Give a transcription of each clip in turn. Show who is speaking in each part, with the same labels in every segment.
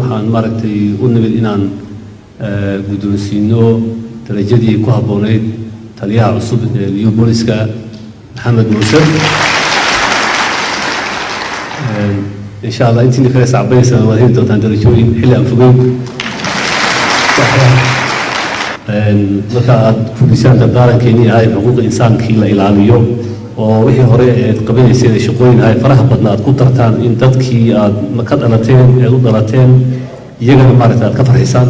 Speaker 1: waxaan maaragtay u nimid inaan guddoonsiino darajadii ku habboonayd taliyaha cusub ee liyu booliska maxamed muuse insha Allah intii kale saabaysa waa heli doontaan darajooyin xilli aan fogeyn marka aad fulisaan dardaarankeennii ahayd xuquuqda insaankii la ilaaliyo oo wixii hore aad qabanayseen shaqooyin ahayd faraha badna aad ku dartaan in dadkii aad ka dhalateen ee u dhalateen iyagana maaragtay aad ka farxisaan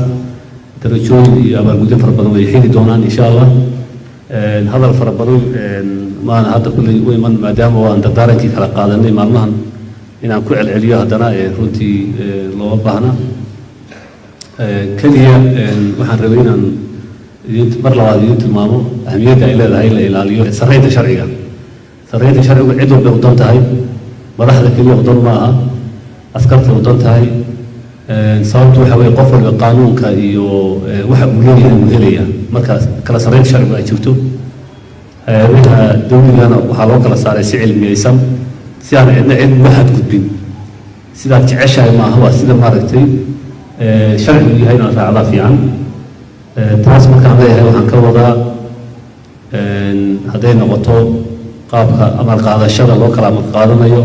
Speaker 1: darajooyin iyo abaalgudin fara badan way heli doonaan insha Allah hadal fara badan maana hadda kulley u iman maadaama aan dardaarankii kala qaadanay maalmahan inaan ku celceliyo haddana runtii looma baahna kaliya waxaan rabay inaan mar labaad idin tilmaamo ahmiyadda ay leedahay la ilaaliyo sarreynta sharciga cid walbay u dan tahay madaxda keliya u dan ma aha askarta u dan tahay sababtu waxa weeye qof walba qaanuunka iyo waxa uu leeyahay uu helaya markaas kala sarreynta sharciga ay jirto hay'adaha dawligana waxaa loo kala saaray si cilmiyeysan si aan cidna cid uga xadgudbin sidaad jeceshahay maaha waa sida maaragtay sharcigu yahay inaad raacdaa fiican taas markaan leeyahay waxaan ka wadaa hadday noqoto qaabka amal qaadashada loo kala amal qaadanayo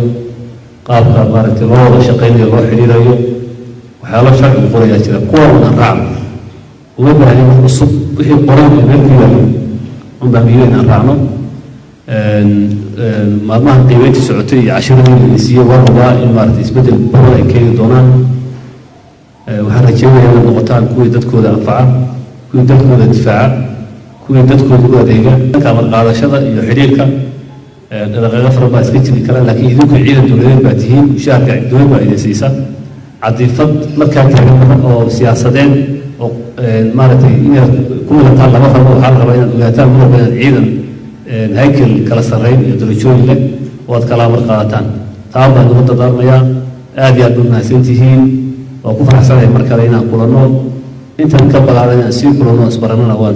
Speaker 1: qaabka maaragtay loo wada shaqaynayo loo xiriirayo waxyaalo sharcigu qorayaa jira kuwa aan raacno uma baahnin wax cusub wixii qoran ee meel ku yaalo unbaa miyo inaan raacno maalmaha qiimeynta socotay iyo cashiradii la isiiyey waa rabaa in maaragtay isbeddel badan ay keeni doonaan waxaan rajeynayaa inaad noqotaan kuwii dadkooda anfaca kuwii dadkooda difaaca kuwii dadkooda u adeega dhanka amal qaadashada iyo xidhiirka dhaqaaqyo fara baa iska jiri karaan laakiin idinku ciidan dowladeed baa tihiin mushaharka dowlad baa idin siisa cadiifad markaa taagan oo siyaasadeed oo maaragtay inaad ku midataan lama rabo waxaa la rabaa inaad ogaataan mar walba inaad ciidan haykel kala sarreyn iyo darajooyin leh oo aad kala amar qaadataan taa baan ugu dardaarmayaa aad iyo aad baad mahadsantihiin waa ku faraxsanahay mar kale inaan kulanno intaan ka balaaran inaan sii kulanno isbaranana waan